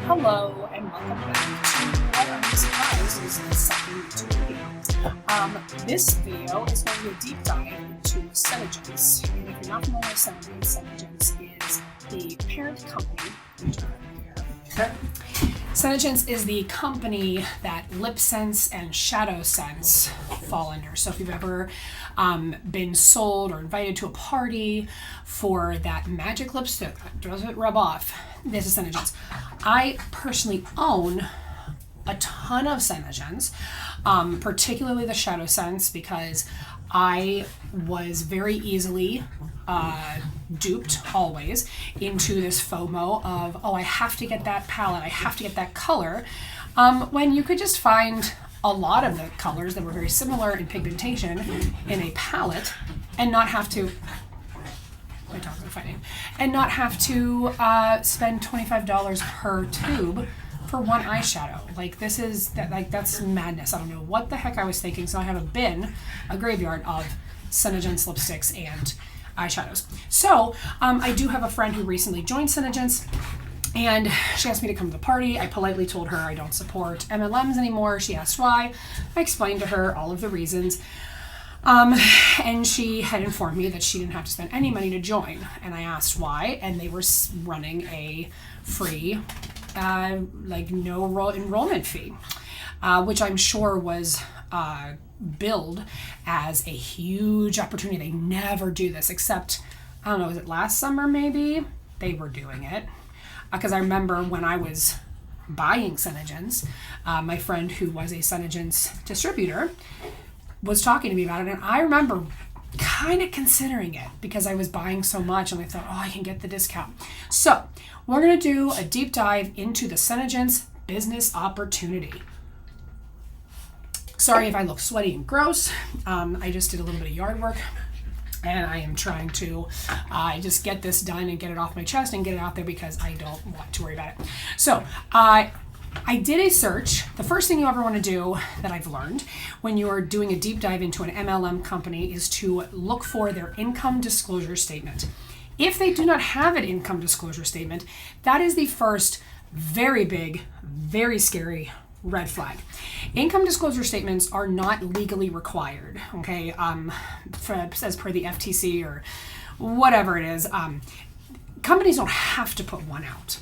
Hello and welcome back to what I'm surprised is the second YouTube video. This video is going to be a deep dive into Senegence. And if you're not familiar with Senegence is the parent company. Senegence is the company that LipSense and ShadowSense fall under. So if you've ever been sold or invited to a party for that magic lipstick that doesn't rub off, this is Senegence. I personally own a ton of Senegence, particularly the ShadowSense, because I was very easily duped always into this FOMO of, oh, I have to get that palette, I have to get that color, when you could just find a lot of the colors that were very similar in pigmentation in a palette and not have to spend $25 per tube for one eyeshadow. That's madness. I don't know what the heck I was thinking. So I have a graveyard of Senegence lipsticks and eyeshadows. So I do have a friend who recently joined Senegence, and she asked me to come to the party. I politely told her I don't support MLMs anymore. She asked why. I explained to her all of the reasons. And she had informed me that she didn't have to spend any money to join. And I asked why, and they were running a free, no enrollment fee, which I'm sure was billed as a huge opportunity. They never do this, except, I don't know, was it last summer maybe? They were doing it. Because I remember when I was buying Senegence, my friend who was a Senegence distributor was talking to me about it, and I remember kind of considering it because I was buying so much and I thought, oh, I can get the discount. So we're going to do a deep dive into the Senegence business opportunity. Sorry if I look sweaty and gross. I just did a little bit of yard work, and I am trying to just get this done and get it off my chest and get it out there because I don't want to worry about it. So I did a search. The first thing you ever want to do that I've learned when you're doing a deep dive into an MLM company is to look for their income disclosure statement. If they do not have an income disclosure statement, that is the first very big, very scary red flag. Income disclosure statements are not legally required, okay? As per the FTC or whatever it is, companies don't have to put one out.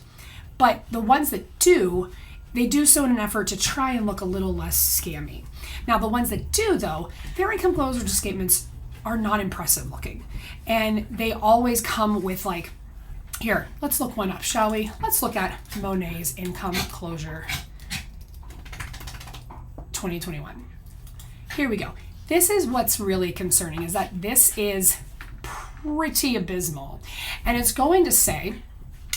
But the ones that do, they do so in an effort to try and look a little less scammy. Now, the ones that do, though, their income disclosure statements are not impressive looking. And they always come with here, let's look one up, shall we? Let's look at Monat's income disclosure 2021. Here we go. This is what's really concerning, is that this is pretty abysmal. And it's going to say,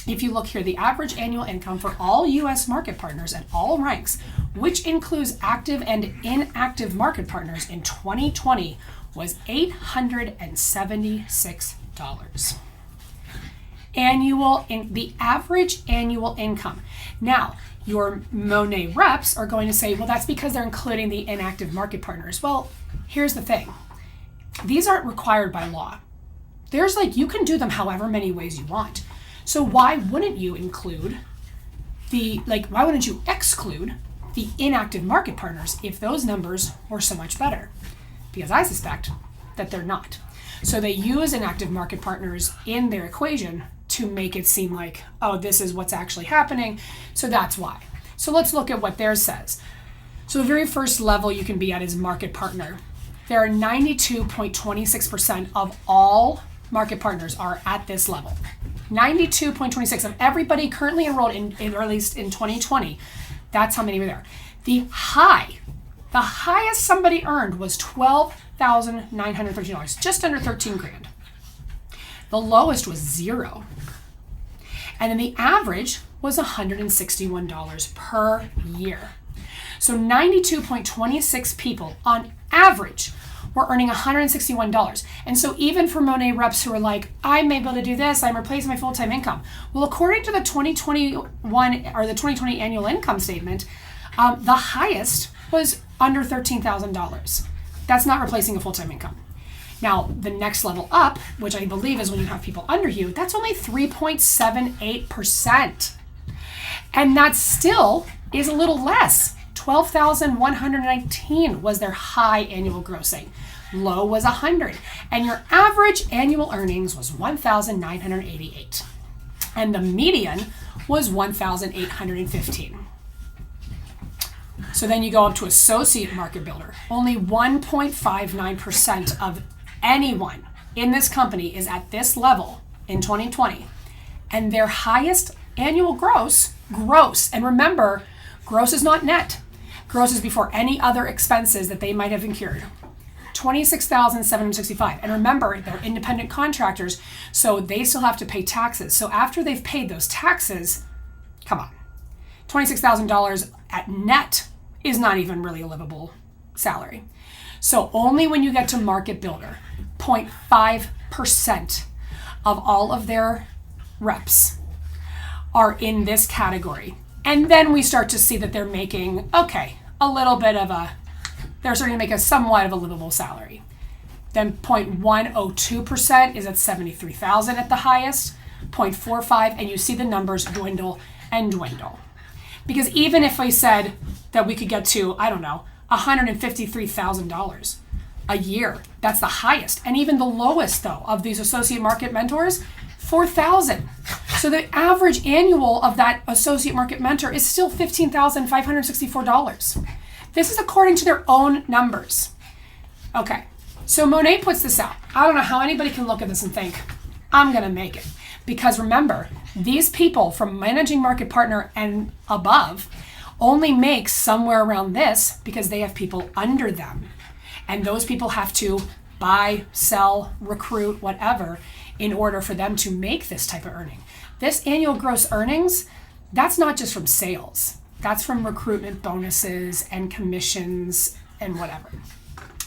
if you look here, the average annual income for all U.S. market partners at all ranks, which includes active and inactive market partners in 2020, was $876. The average annual income. Now, your Monat reps are going to say, well, that's because they're including the inactive market partners. Well, here's the thing. These aren't required by law. You can do them however many ways you want. So why wouldn't you exclude the inactive market partners if those numbers were so much better? Because I suspect that they're not. So they use inactive market partners in their equation to make it seem like, oh, this is what's actually happening. So that's why. So let's look at what theirs says. So the very first level you can be at is market partner. There are 92.26% of all market partners are at this level. 92.26 of everybody currently enrolled or at least in 2020. That's how many were there. The highest somebody earned was $12,913, just under 13 grand. The lowest was $0. And then the average was $161 per year. So 92.26 people on average were earning $161. And so even for Monat reps who are like, I'm able to do this, I'm replacing my full-time income. Well, according to the 2021 or the 2020 annual income statement, the highest was under $13,000. That's not replacing a full-time income. Now, the next level up, which I believe is when you have people under you, that's only 3.78%. And that still is a little less. 12,119 was their high annual grossing. Low was 100. And your average annual earnings was 1,988. And the median was 1,815. So then you go up to associate market builder. Only 1.59% of anyone in this company is at this level in 2020. And their highest annual gross, and remember, gross is not net. Gross is before any other expenses that they might have incurred. 26,765. And remember, they're independent contractors, so they still have to pay taxes. So after they've paid those taxes, come on, $26,000 at net is not even really a livable salary. So only when you get to market builder, 0.5% of all of their reps are in this category. And then we start to see that they're making, they're starting to make a somewhat of a livable salary. Then 0.102% is at 73,000 at the highest, 0.45, and you see the numbers dwindle and dwindle. Because even if we said that we could get to, $153,000 a year, that's the highest. And even the lowest, though, of these associate market mentors, 4,000. So the average annual of that associate market mentor is still $15,564. This is according to their own numbers. Okay, so Monat puts this out. I don't know how anybody can look at this and think, I'm going to make it. Because remember, these people from managing market partner and above only make somewhere around this because they have people under them. And those people have to buy, sell, recruit, whatever, in order for them to make this type of earning. This annual gross earnings, that's not just from sales. That's from recruitment bonuses and commissions and whatever.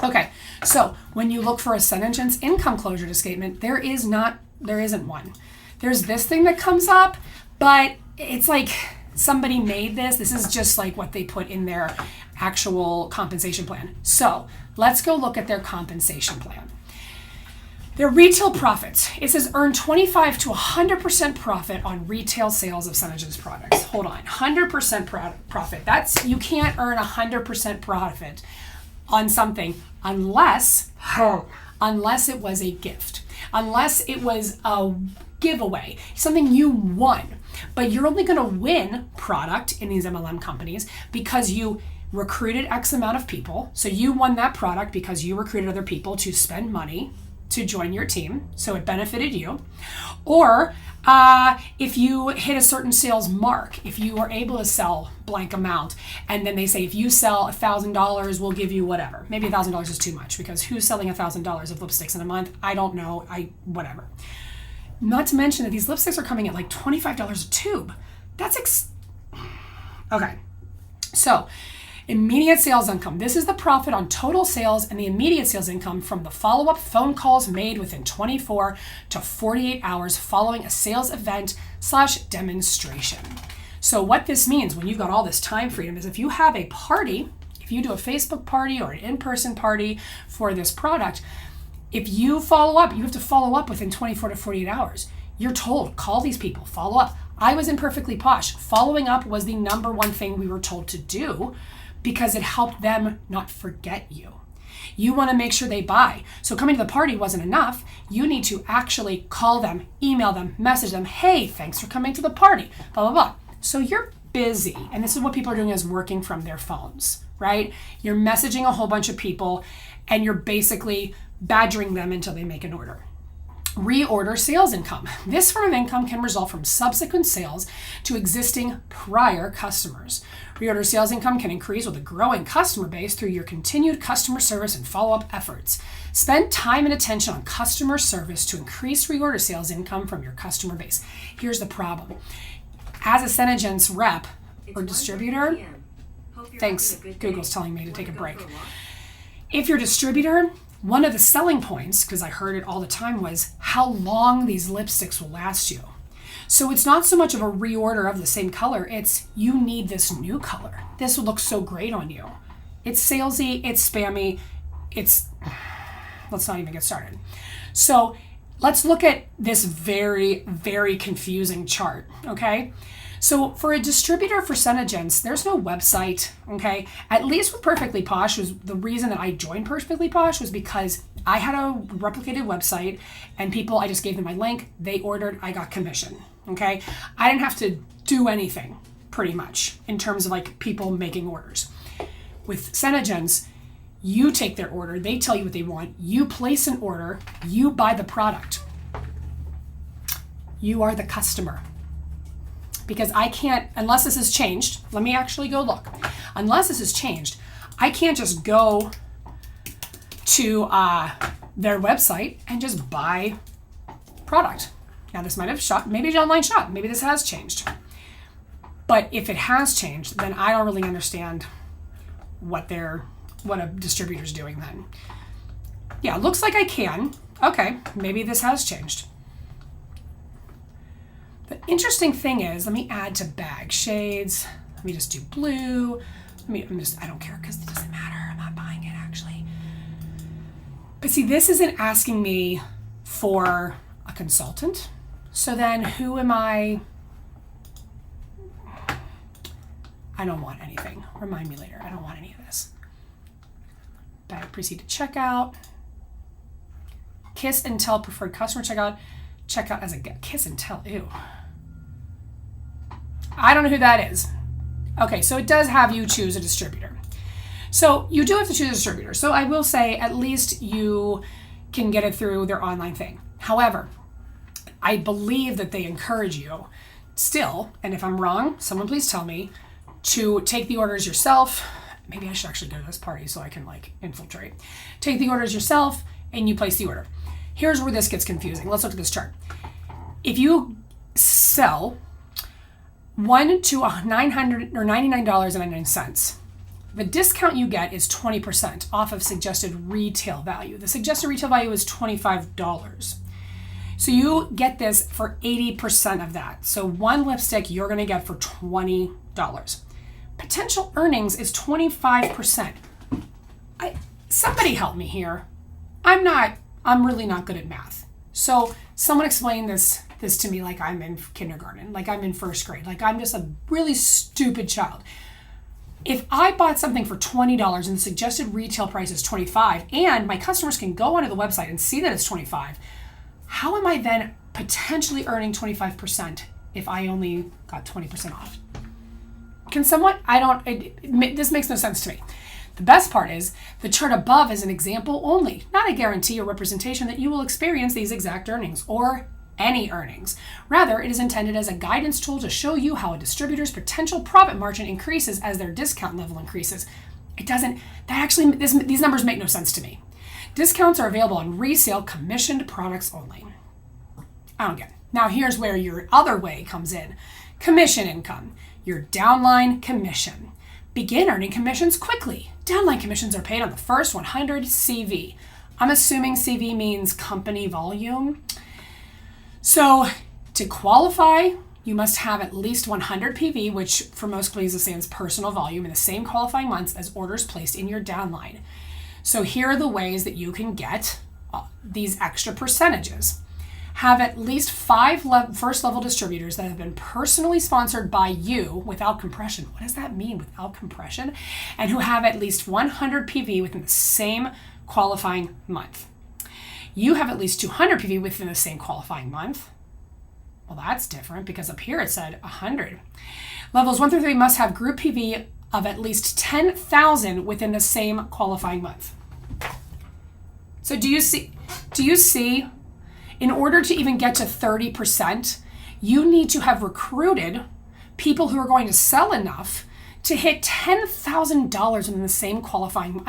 Okay, so when you look for a Senegence income closure statement, there isn't one. There's this thing that comes up, but it's like somebody made this. This is just like what they put in their actual compensation plan. So let's go look at their compensation plan. Their retail profits. It says earn 25 to 100% profit on retail sales of Senegence products. Hold on, 100% profit. You can't earn 100% profit on something unless it was a gift, unless it was a giveaway, something you won. But you're only going to win product in these MLM companies because you recruited X amount of people. So you won that product because you recruited other people to spend money to join your team, so it benefited you. Or if you hit a certain sales mark, if you are able to sell blank amount, and then they say if you sell $1,000, we'll give you whatever. Maybe $1,000 is too much because who's selling $1,000 of lipsticks in a month? I don't know. Whatever. Not to mention that these lipsticks are coming at like $25 a tube. That's okay. So immediate sales income. This is the profit on total sales and the immediate sales income from the follow-up phone calls made within 24 to 48 hours following a sales event / demonstration. So what this means when you've got all this time freedom is if you have a party, if you do a Facebook party or an in-person party for this product, if you follow up, you have to follow up within 24 to 48 hours. You're told, call these people, follow up. I was in Perfectly Posh. Following up was the number one thing we were told to do because it helped them not forget you. You want to make sure they buy. So coming to the party wasn't enough. You need to actually call them, email them, message them. Hey, thanks for coming to the party, blah, blah, blah. So you're busy. And this is what people are doing is working from their phones, right? You're messaging a whole bunch of people and you're basically badgering them until they make an order. Reorder sales income. This form of income can result from subsequent sales to existing prior customers. Reorder sales income can increase with a growing customer base through your continued customer service and follow-up efforts. Spend time and attention on customer service to increase reorder sales income from your customer base. Here's the problem. As a Senegence rep or distributor, thanks, Google's telling me to take a break. If you're a distributor, one of the selling points, because I heard it all the time, was how long these lipsticks will last you. So it's not so much of a reorder of the same color, it's you need this new color. This will look so great on you. It's salesy, it's spammy, let's not even get started. So let's look at this very, very confusing chart, okay? So for a distributor for Senegence, there's no website, okay? At least with Perfectly Posh, was the reason that I joined Perfectly Posh was because I had a replicated website and people, I just gave them my link, they ordered, I got commission, okay? I didn't have to do anything pretty much in terms of like people making orders. With Senegence, you take their order, they tell you what they want, you place an order, you buy the product. You are the customer. Because I can't, unless this has changed, let me actually go look. Unless this has changed, I can't just go to their website and just buy product. Now this might have shot, maybe it's online shop, maybe this has changed. But if it has changed, then I don't really understand what a distributor's doing then. Yeah, looks like I can. Okay, maybe this has changed. The interesting thing is, let me add to bag shades. Let me just do blue. I don't care because it doesn't matter. I'm not buying it actually. But see, this isn't asking me for a consultant. So then who am I? I don't want anything. Remind me later. I don't want any of this. Bag proceed to checkout. Kiss and tell preferred customer checkout. Checkout as a kiss and tell. Ew. I don't know who that is. Okay, so it does have you choose a distributor. So you do have to choose a distributor. So I will say at least you can get it through their online thing. However, I believe that they encourage you still, and if I'm wrong, someone please tell me, to take the orders yourself. Maybe I should actually go to this party so I can like infiltrate. Take the orders yourself and you place the order. Here's where this gets confusing. Let's look at this chart. If you sell one to $900 or $99.99, the discount you get is 20% off of suggested retail value. The suggested retail value is $25. So you get this for 80% of that. So one lipstick you're gonna get for $20. Potential earnings is 25%. Somebody help me here. I'm really not good at math. So someone explain this to me like I'm in kindergarten, like I'm in first grade, like I'm just a really stupid child. If I bought something for $20 and the suggested retail price is $25, and my customers can go onto the website and see that it's $25, how am I then potentially earning 25% if I only got 20% off? Can someone, this makes no sense to me. The best part is the chart above is an example only, not a guarantee or representation that you will experience these exact earnings or any earnings. Rather, it is intended as a guidance tool to show you how a distributor's potential profit margin increases as their discount level increases. These numbers make no sense to me. Discounts are available on resale commissioned products only. I don't get it. Now here's where your other way comes in. Commission income. Your downline commission. Begin earning commissions quickly. Downline commissions are paid on the first 100 CV. I'm assuming CV means company volume. So to qualify, you must have at least 100 PV, which for most companies stands personal volume in the same qualifying months as orders placed in your downline. So here are the ways that you can get these extra percentages. Have at least 5 first level distributors that have been personally sponsored by you without compression. What does that mean, without compression? And who have at least 100 PV within the same qualifying month. You have at least 200 PV within the same qualifying month. Well, that's different because up here it said 100. Levels 1 through 3 must have group PV of at least 10,000 within the same qualifying month. So do you see, in order to even get to 30%, you need to have recruited people who are going to sell enough to hit $10,000 in the same qualifying.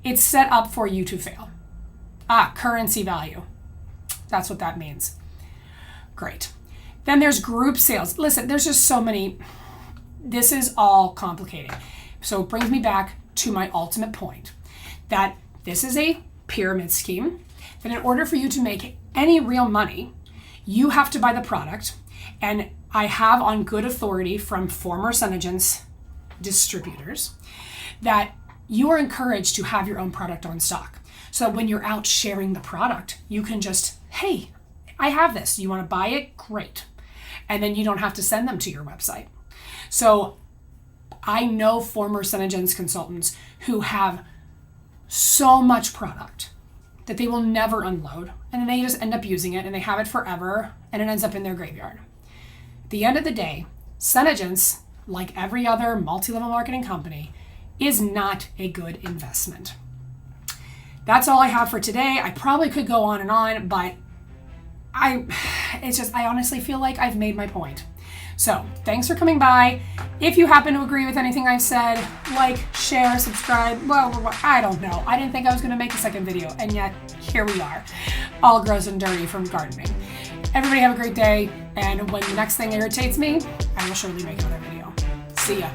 It's set up for you to fail. Currency value. That's what that means. Great. Then there's group sales. Listen, there's just so many. This is all complicated. So it brings me back to my ultimate point, that this is a pyramid scheme, that in order for you to make any real money, you have to buy the product. And I have on good authority from former Senegence distributors that you are encouraged to have your own product on stock. So that when you're out sharing the product, you can just, hey, I have this. You want to buy it? Great. And then you don't have to send them to your website. So I know former Senegence consultants who have so much product that they will never unload, and then they just end up using it and they have it forever, and it ends up in their graveyard. At the end of the day, Senegence, like every other multi-level marketing company, is not a good investment. That's all I have for today. I probably could go on and on, but I honestly feel like I've made my point. So thanks for coming by. If you happen to agree with anything I've said, like, share, subscribe. Well, I don't know. I didn't think I was going to make a second video, and yet here we are, all gross and dirty from gardening. Everybody have a great day, and when the next thing irritates me, I will surely make another video. See ya.